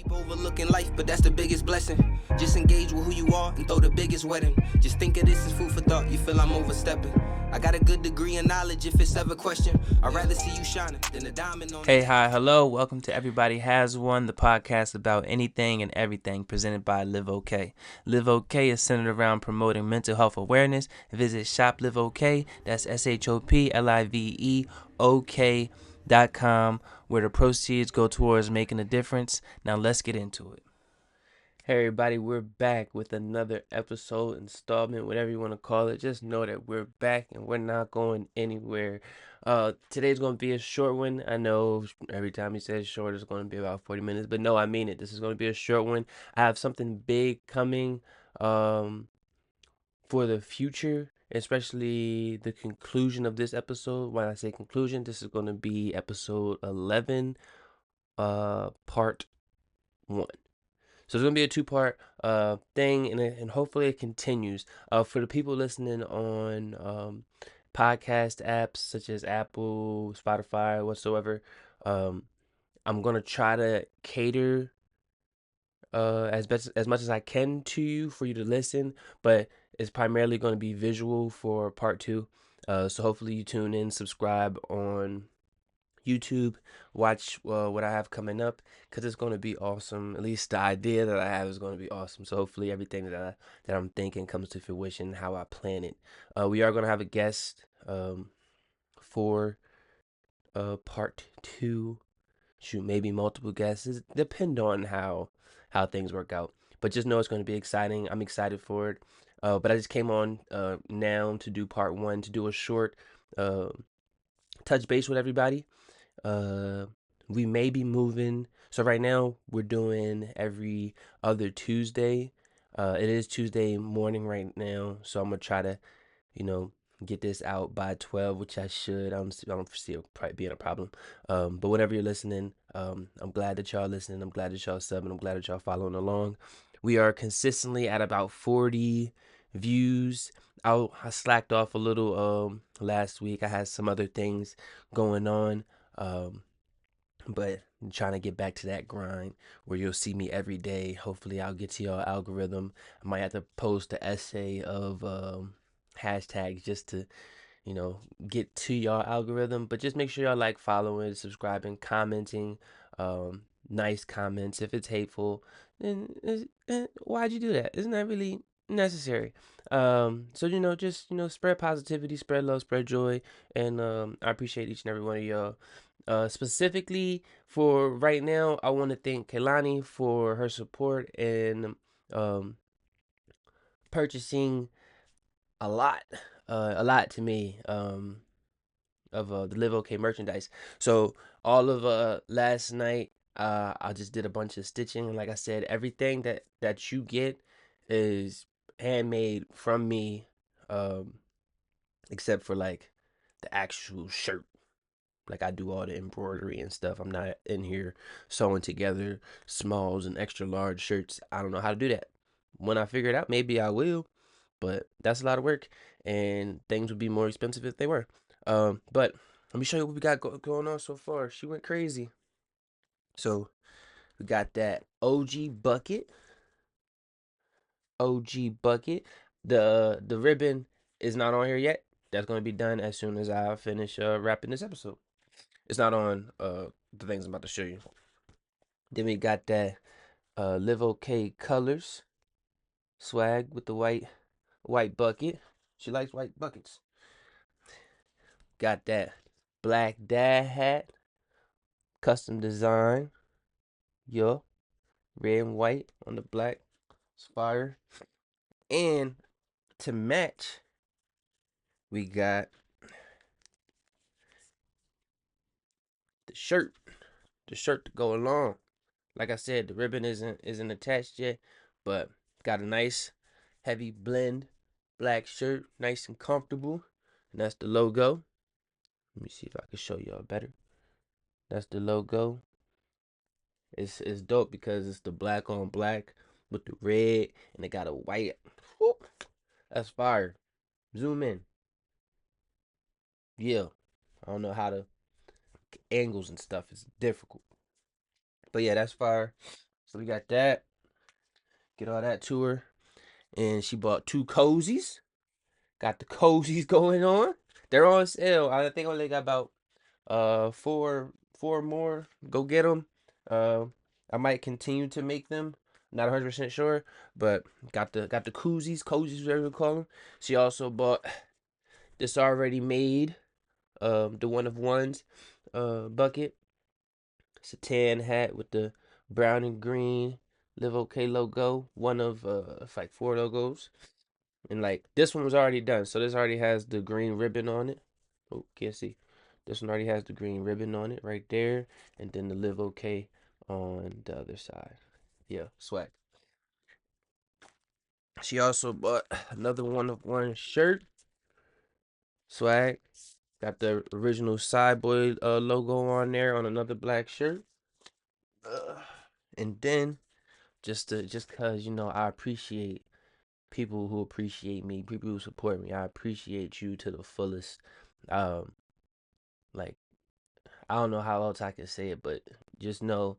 Keep overlooking life, but that's the biggest blessing. Just engage with who you are and throw the biggest wedding. Just think of this as food for thought, you feel I'm overstepping. I got a good degree in knowledge if it's ever question. I'd rather see you shining than a diamond on. Hey, hi, hello, welcome to Everybody Has One, the podcast about anything and everything presented by LiveOK. LiveOK is centered around promoting mental health awareness. Visit ShopLiveOK, that's ShopLiveOK.com, where the proceeds go towards making a difference. Now let's get into it. Hey everybody, we're back with another episode, installment, whatever you want to call it. Just know that we're back and we're not going anywhere. Today's going to be a short one. I know every time you say short, it's going to be about 40 minutes, but no, I mean it. This is going to be a short one. I have something big coming for the future, especially the conclusion of this episode. When I say conclusion, this is going to be episode 11, part 1. So it's going to be a two-part thing, and hopefully it continues. For the people listening on podcast apps such as Apple, Spotify, whatsoever, I'm going to try to cater as much as I can to you for you to listen, but it's primarily going to be visual for part 2. So hopefully you tune in, subscribe on YouTube, watch what I have coming up, because it's going to be awesome. At least the idea that I have is going to be awesome. So hopefully everything that I'm thinking comes to fruition how I plan it. We are going to have a guest for part 2. Shoot, maybe multiple guests. Depend on how things work out. But just know it's going to be exciting. I'm excited for it. But I just came on now to do part 1, to do a short touch base with everybody. We may be moving. So right now we're doing every other Tuesday. It is Tuesday morning right now, so I'm gonna try to, get this out by 12, which I should. I don't foresee it probably being a problem. But whenever you're listening, I'm glad that y'all listening. I'm glad that y'all subbing. I'm glad that y'all following along. We are consistently at about 40 views. I slacked off a little last week. I had some other things going on. But I'm trying to get back to that grind where you'll see me every day. Hopefully I'll get to your algorithm. I might have to post an essay of hashtags just to, get to your algorithm. But just make sure y'all like, following, subscribing, commenting, nice comments. If it's hateful, then why'd you do that? Isn't that really necessary? So just spread positivity, spread love, spread joy, and I appreciate each and every one of y'all. Specifically for right now, I want to thank Kehlani for her support and purchasing a lot to me of the LiveOK merchandise. So all of last night, I just did a bunch of stitching. Like I said, everything that you get is handmade from me, except for like the actual shirt. Like I do all the embroidery and stuff. I'm not in here sewing together smalls and extra large shirts. I don't know how to do that. When I figure it out, maybe I will. But that's a lot of work, and things would be more expensive if they were. But let me show you what we got going on so far. She went crazy. So we got that OG bucket. OG bucket. The ribbon is not on here yet. That's going to be done as soon as I finish wrapping this episode. It's not on the things I'm about to show you. Then we got that LiveOK colors swag with the white bucket. She likes white buckets. Got that black dad hat, custom design. Yo, red and white on the black. It's fire. And to match, we got the shirt. The shirt to go along. Like I said, the ribbon isn't attached yet, but got a nice heavy blend black shirt, nice and comfortable. And that's the logo. Let me see if I can show y'all better. That's the logo. It's dope because it's the black on black with the red, and it got a white. Whoop, that's fire. Zoom in. Yeah, I don't know how to angles and stuff is difficult, but yeah, that's fire. So we got that. Get all that to her. And she bought 2 cozies. Got the cozies going on. They're on sale. I think I only got about four more. Go get them. Uh, I might continue to make them. Not 100% sure, but got the cozies, whatever you call them. She also bought this already made the one of ones bucket. It's a tan hat with the brown and green LiveOK logo. One of it's like 4 logos. And like this one was already done. So this already has the green ribbon on it. Oh, can't see. This one already has the green ribbon on it right there. And then the LiveOK on the other side. Yeah, swag. She also bought another one of one shirt. Swag. Got the original Sideboy logo on there on another black shirt. And then just cause I appreciate people who appreciate me, people who support me. I appreciate you to the fullest. Um, like I don't know how else I can say it, but just know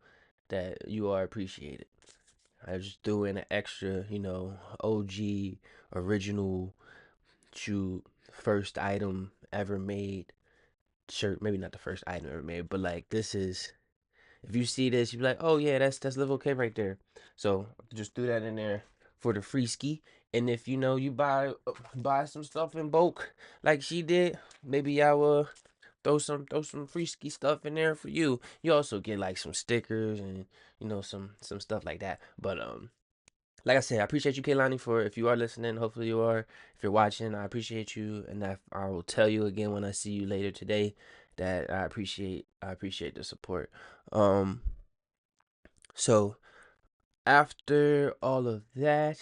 that you are appreciated. I just threw in an extra, OG original shoe first item ever made shirt. Maybe not the first item ever made, but like this is if you see this, you be like, oh yeah, that's Live Okay right there. So just threw that in there for the free ski. And if you buy some stuff in bulk like she did, maybe I will throw some free ski stuff in there for you. You also get like some stickers and some stuff like that. But like I said, I appreciate you, Kaylani, for if you are listening. Hopefully you are. If you're watching, I appreciate you, and I will tell you again when I see you later today that I appreciate the support. Um, so after all of that,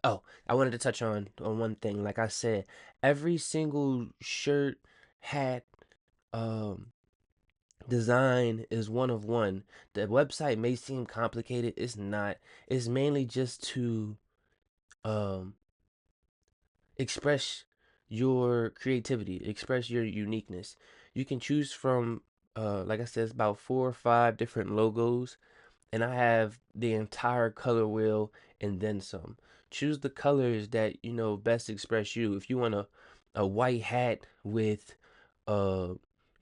oh, I wanted to touch on one thing. Like I said, every single shirt, hat, um, design is one of one. The website may seem complicated. It's not. It's mainly just to um express your creativity, express your uniqueness. You can choose from like I said, it's about 4 or 5 different logos, and I have the entire color wheel and then some. Choose the colors that best express you. If you want a white hat with uh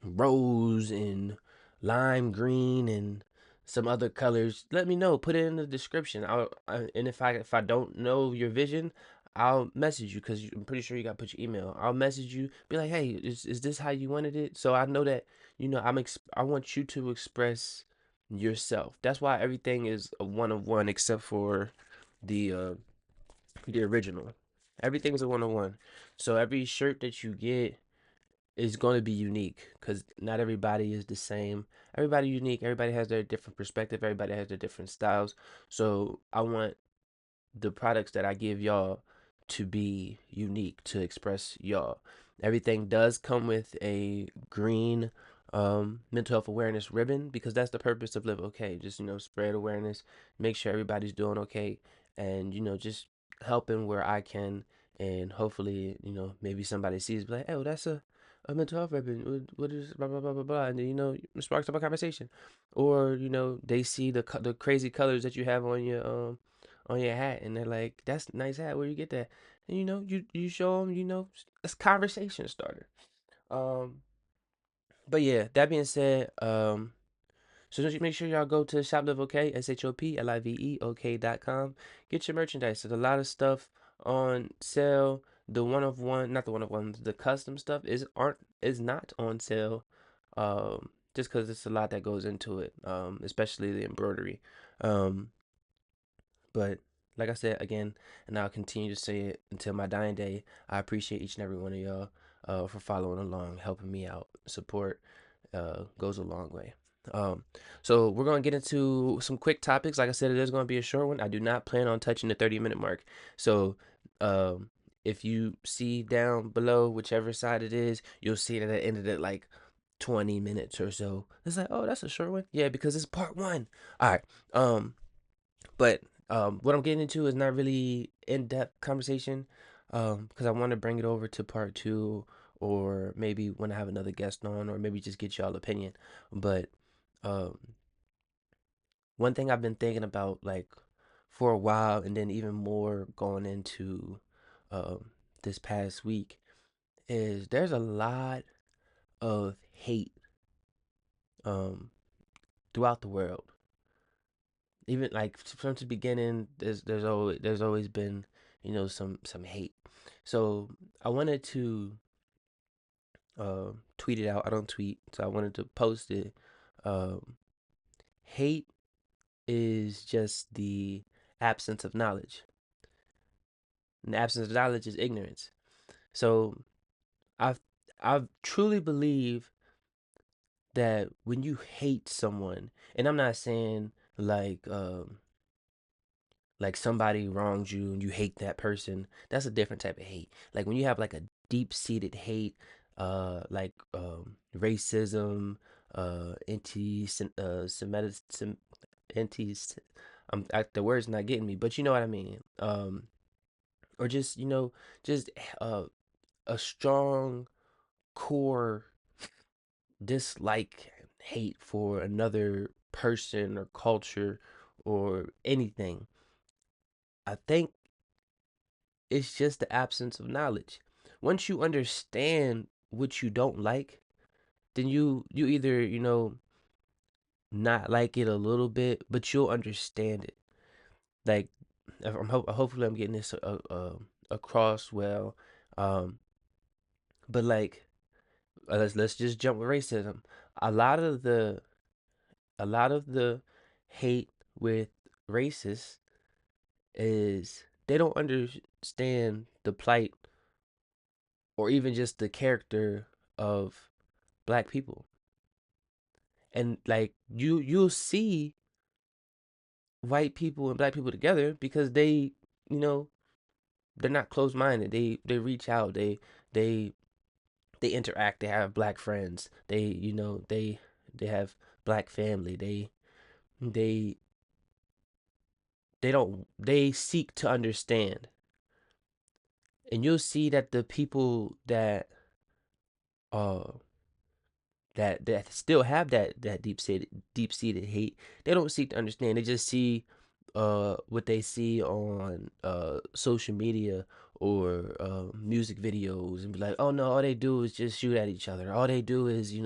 rose and lime green and some other colors, let me know. Put it in the description. And if I don't know your vision, I'll message you because I'm pretty sure you got to put your email. I'll message you, be like, hey, is this how you wanted it? So I know that I want you to express yourself. That's why everything is a one of one except for the uh the original. Everything is a one of one. So every shirt that you get is going to be unique because not everybody is the same. Everybody unique. Everybody has their different perspective. Everybody has their different styles. So I want the products that I give y'all to be unique to express y'all. Everything does come with a green mental health awareness ribbon because that's the purpose of Live Okay. Just spread awareness, make sure everybody's doing okay, and just helping where I can, and hopefully maybe somebody sees like, oh, that's a mental health ribbon. What is blah blah blah blah blah, and then sparks up a conversation, or they see the crazy colors that you have on your hat, and they're like, that's a nice hat, where you get that? And you show them, it's a conversation starter. um but yeah, that being said, so just make sure y'all go to ShopLiveOK, ShopLiveOK.com. Get your merchandise. There's a lot of stuff on sale. The one of one, not the one of one, the custom stuff is not on sale. Just because it's a lot that goes into it. Especially the embroidery. Um, but like I said again, and I'll continue to say it until my dying day, I appreciate each and every one of y'all for following along, helping me out. Support goes a long way. Um, so we're gonna get into some quick topics. Like I said, it is gonna be a short one. I do not plan on touching the 30-minute mark. So um, if you see down below, whichever side it is, you'll see that it ended at like 20 minutes or so. It's like, oh, that's a short one. Yeah, because it's part one. All right. But what I'm getting into is not really in-depth conversation, because I want to bring it over to part two, or maybe when I have another guest on, or maybe just get y'all opinion. But um, one thing I've been thinking about like for a while, and then even more going into um, this past week, is there's a lot of hate um, throughout the world. Even like from the beginning, there's always been some hate. So I wanted to tweet it out. I don't tweet, so I wanted to post it. Um, Hate is just the absence of knowledge. And the absence of knowledge is ignorance. So I've I truly believe that when you hate someone, and I'm not saying like somebody wronged you and you hate that person, that's a different type of hate. Like when you have like a deep-seated hate, like racism, anti-Semitic, anti, the word's not getting me, but you know what I mean. Or just just uh, a strong core dislike, hate for another person or culture or anything. I think it's just the absence of knowledge. Once you understand what you don't like, then you either, not like it a little bit, but you'll understand it. Like hopefully I'm getting this across well. Um but like let's just jump with racism. A lot of the a lot of the hate with racists is they don't understand the plight or even just the character of black people. And like you'll see white people and black people together because you know, they're not closed minded. They reach out. They they interact. They have black friends. They have black family. They they seek to understand. And you'll see that the people uh that still have that deep seated hate, they don't seek to understand. They just see what they see on social media or music videos and be like, oh no, all they do is just shoot at each other. All they do is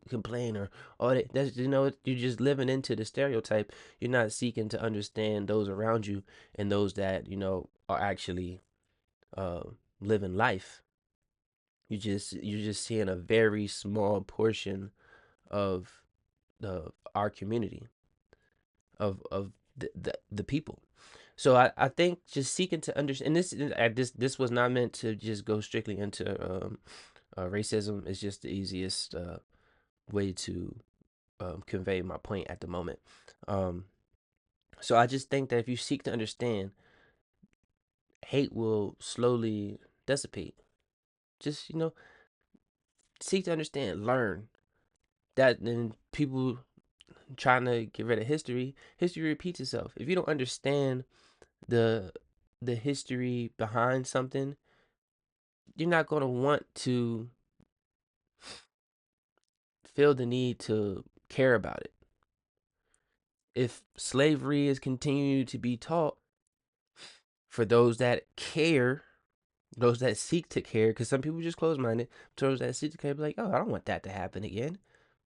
complain, or all they that's you're just living into the stereotype. You're not seeking to understand those around you and those that are actually uh living life. You're just seeing a very small portion of our community, of the people. So I think just seeking to understand, and this was not meant to just go strictly into racism. It's just the easiest way to convey my point at the moment. Um, so I just think that if you seek to understand, hate will slowly dissipate. Just seek to understand, learn that. Then people trying to get rid of history, history repeats itself. If you don't understand the the history behind something, you're not going to want to feel the need to care about it. If slavery is continued to be taught, for those that care, those that seek to care, because some people just close minded, those that seek to care, be like, oh, I don't want that to happen again.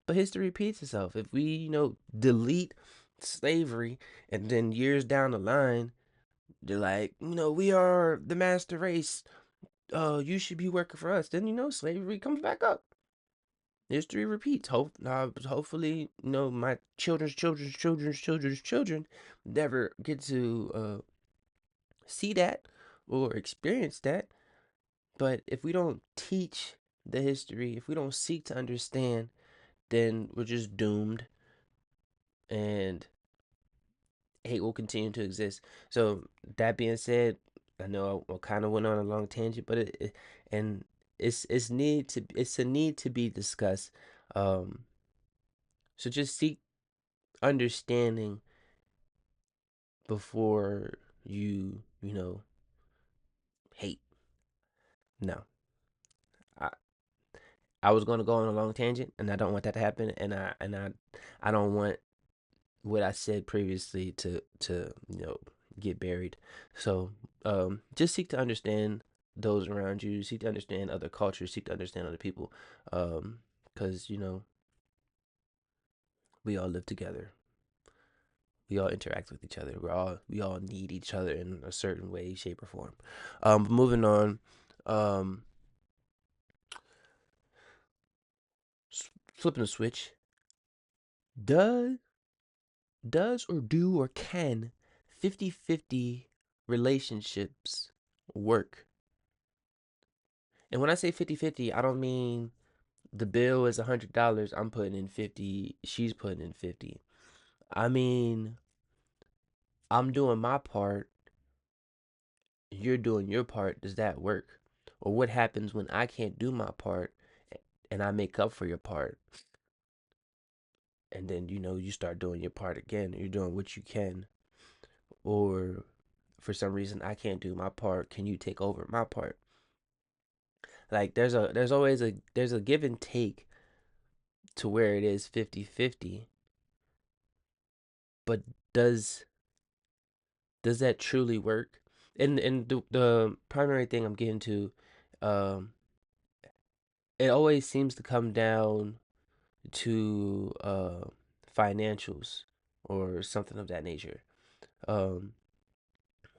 But history repeats itself. If we, delete slavery and then years down the line, they're like, we are the master race. You should be working for us. Then slavery comes back up. History repeats. Hopefully, my children's children's children's children's children never get to see that or experience that. But if we don't teach the history, if we don't seek to understand, then we're just doomed, and hate will continue to exist. So that being said, I know I kind of went on a long tangent, but and it's a need to be discussed. Um, so just seek understanding before you hate. No, I I was gonna go on a long tangent, and I don't want that to happen, and I don't want what I said previously to get buried. So just seek to understand those around you, seek to understand other cultures, seek to understand other people, because we all live together, we all interact with each other, we all need each other in a certain way, shape, or form. Moving on, um, flipping the switch. Does does or do or can 50-50 relationships work? And when I say 50-50, I don't mean the bill is $100, I'm putting in 50, she's putting in 50. I mean, I'm doing my part, you're doing your part. Does that work? Or what happens when I can't do my part and I make up for your part? And then, you start doing your part again. You're doing what you can. Or for some reason I can't do my part. Can you take over my part? Like there's always a give and take to where it is 50-50. But does does that truly work? And the primary thing I'm getting to, um, it always seems to come down to financials or something of that nature. Um,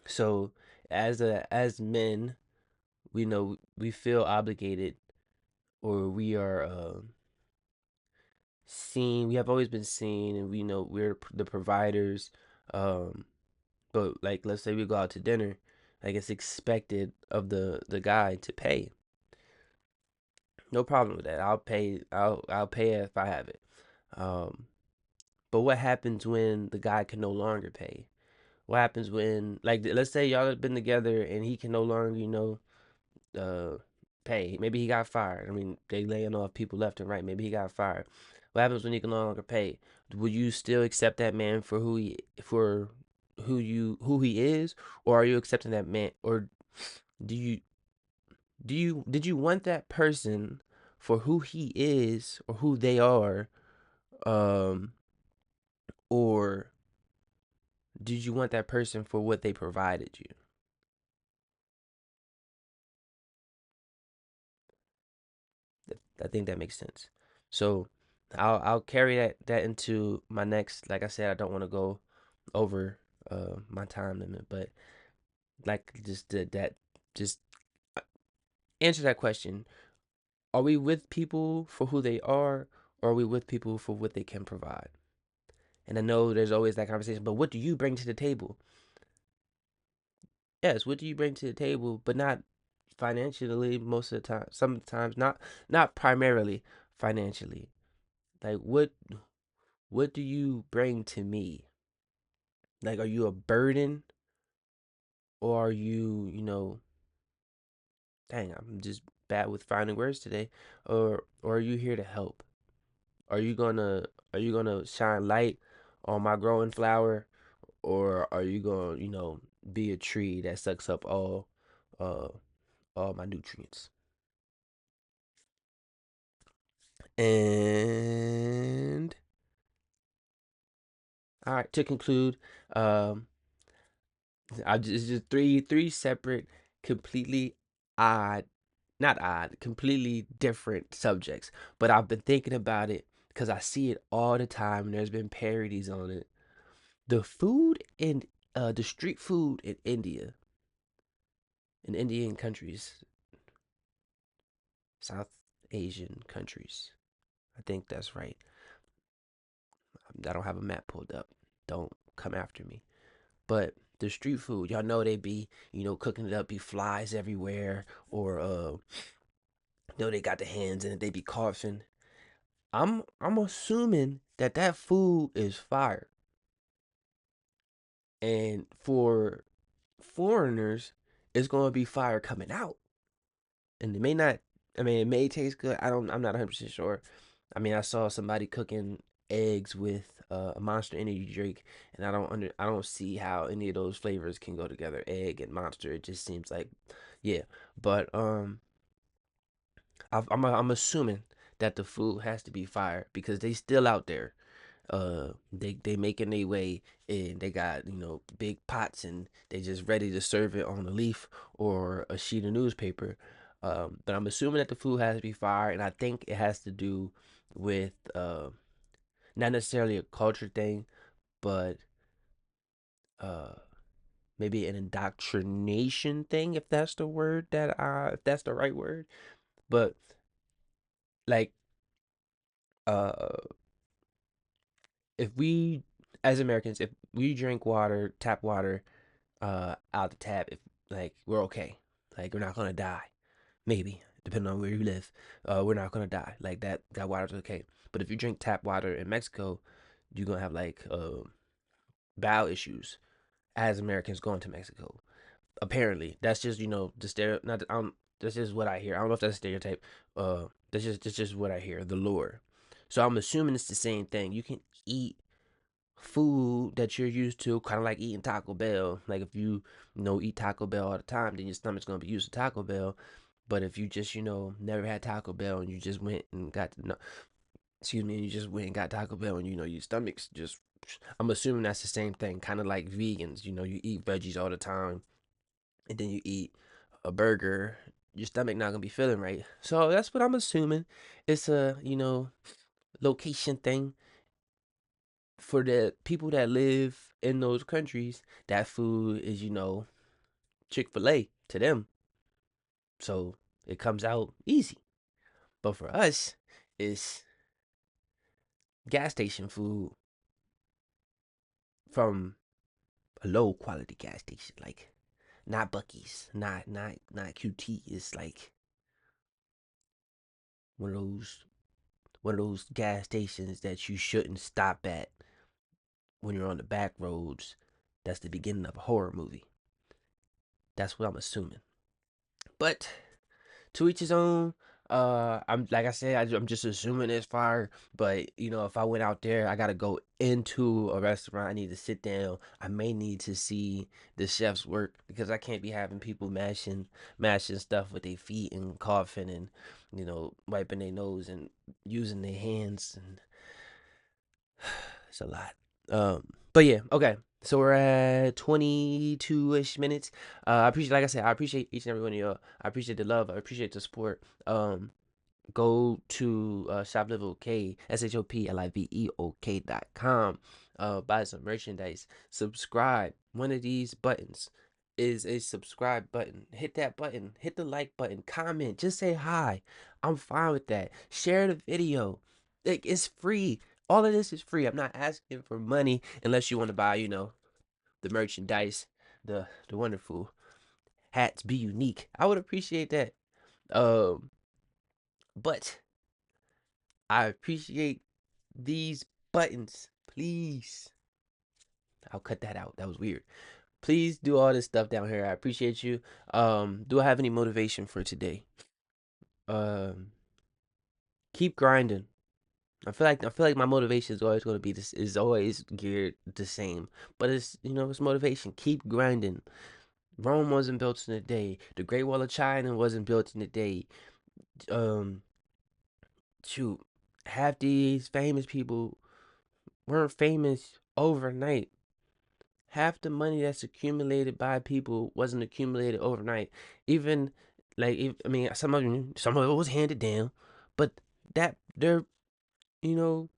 so as men, we know we feel obligated, or we are seen. We have always been seen, and we know we're the providers. Um, but like, let's say we go out to dinner, like it's expected of the guy to pay. No problem with that. I'll pay. I'll pay it if I have it. Um, but what happens when the guy can no longer pay? What happens when, like, let's say y'all have been together and he can no longer, uh, pay? Maybe he got fired. I mean, they laying off people left and right. Maybe he got fired. What happens when he can no longer pay? Would you still accept that man for who he is, or are you accepting that man, or do you did you want that person for who he is or who they are, um, or did you want that person for what they provided you? I think that makes sense. So I'll carry that into my next. Like I said, I don't want to go over my time limit, but like just that just uh, answer that question. Are we with people for who they are, or are we with people for what they can provide? And I know there's always that conversation, but what do you bring to the table? Yes, what do you bring to the table, but not financially most of the time. Sometimes not primarily financially. Like what do you bring to me? Like, are you a burden, or are you, dang, I'm just bad with finding words today, or are you here to help? Are you gonna are you gonna shine light on my growing flower, or are you gonna, be a tree that sucks up uh all my nutrients? And all right, to conclude, um, it's just three separate, completely odd, not odd, completely different subjects. But I've been thinking about it because I see it all the time, and there's been parodies on it. The food in the street food in India, in Indian countries, South Asian countries. I think that's right. I don't have a map pulled up. Don't come after me. But the street food, y'all know they be, cooking it up, be flies everywhere, or they got the hands in it, they be coughing. I'm assuming that food is fire. And for foreigners, it's gonna be fire coming out. And it may not, I mean, it may taste good. I'm not 100% sure. I mean, I saw somebody cooking eggs with a Monster Energy drink, and I don't see how any of those flavors can go together. Egg and Monster, it just seems like, yeah. But I'm assuming that the food has to be fire because they still out there. They making their way, and they got big pots, and they just ready to serve it on a leaf or a sheet of newspaper. But I'm assuming that the food has to be fire, and I think it has to do with not necessarily a culture thing, but uh maybe an indoctrination thing, if that's the word that if that's the right word. But like uh if we as Americans, if we drink water, tap water, out the tap, if like we're okay, like we're not gonna die, maybe depending on where you live, we're not gonna die. Like that water's okay. But if you drink tap water in Mexico, you're gonna have like bowel issues as Americans going to Mexico. Apparently, that's just the stereo. Not that's just what I hear. I don't know if that's a stereotype. That's just what I hear. The lore. So I'm assuming it's the same thing. You can eat food that you're used to, kind of like eating Taco Bell. Like if you eat Taco Bell all the time, then your stomach's gonna be used to Taco Bell. But if you just never had Taco Bell and you just went and got no, excuse me, and you just went and got Taco Bell and your stomach's just. I'm assuming that's the same thing, kind of like vegans. You eat veggies all the time, and then you eat a burger. Your stomach not gonna be feeling right. So that's what I'm assuming. It's a location thing for the people that live in those countries. That food is Chick-fil-A to them, so it comes out easy. But for us, it's gas station food from a low quality gas station, like not Bucky's, not QT. It's like one of those gas stations that you shouldn't stop at when you're on the back roads. That's the beginning of a horror movie. That's what I'm assuming. But to each his own. I'm like I said, I'm just assuming it's fire. But if I went out there, I gotta go into a restaurant. I need to sit down. I may need to see the chefs work because I can't be having people mashing stuff with their feet and coughing and wiping their nose and using their hands, and it's a lot. But yeah, okay. So we're at 22-ish minutes. I appreciate, like I said, I appreciate each and every one of y'all. I appreciate the love. I appreciate the support. Go to Shop LiveOK, SHOPLIVEOK.com. Buy some merchandise. Subscribe. One of these buttons is a subscribe button. Hit that button. Hit the like button. Comment. Just say hi. I'm fine with that. Share the video. Like, it's free. All of this is free. I'm not asking for money unless you want to buy, the merchandise, the wonderful hats. Be unique. I would appreciate that. Um, but I appreciate these buttons. Please. I'll cut that out. That was weird. Please do all this stuff down here. I appreciate you. Do I have any motivation for today? Um, keep grinding. I feel like my motivation is always going to be this, is always geared the same. But it's motivation. Keep grinding. Rome wasn't built in a day. The Great Wall of China wasn't built in a day. Um, shoot, half these famous people weren't famous overnight. Half the money that's accumulated by people wasn't accumulated overnight. Even like, I mean, some of it was handed down, but that their you know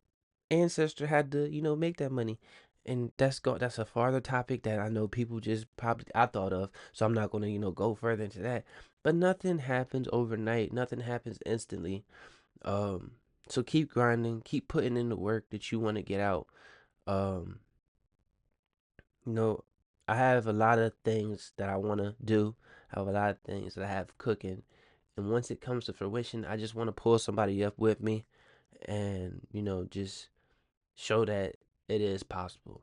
ancestor had to make that money. And that's a farther topic that I know people just probably I thought of, so I'm not gonna go further into that. But nothing happens overnight. Nothing happens instantly. Um, so keep grinding, keep putting in the work that you want to get out. Um, you know, I have a lot of things that I want to do. I have a lot of things that I have cooking. And once it comes to fruition, I just want to pull somebody up with me and, just show that it is possible.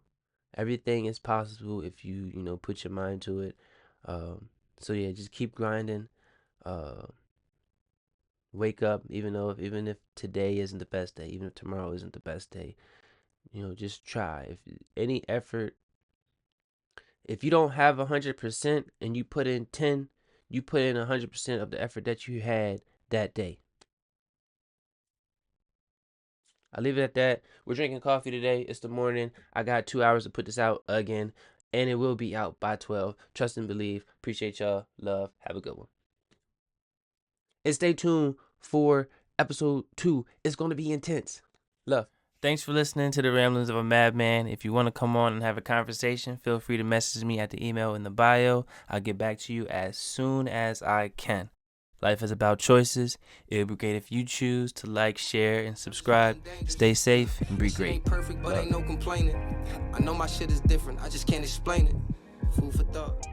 Everything is possible if you put your mind to it. Um, so yeah, just keep grinding. Uh, wake up, even if today isn't the best day, even if tomorrow isn't the best day. Just try. If any effort, if you don't have 100% and you put in 10, you put in 100% of the effort that you had that day. I'll leave it at that. We're drinking coffee today. It's the morning. I got 2 hours to put this out again, and it will be out by 12. Trust and believe. Appreciate y'all. Love. Have a good one. And stay tuned for episode 2. It's going to be intense. Love. Thanks for listening to the Ramblings of a Madman. If you want to come on and have a conversation, feel free to message me at the email in the bio. I'll get back to you as soon as I can. Life is about choices. It would be great if you choose to like, share, and subscribe. Stay safe and be great. Ain't perfect, but ain't no complaining. I know my shit is different. I just can't explain it. Food for thought.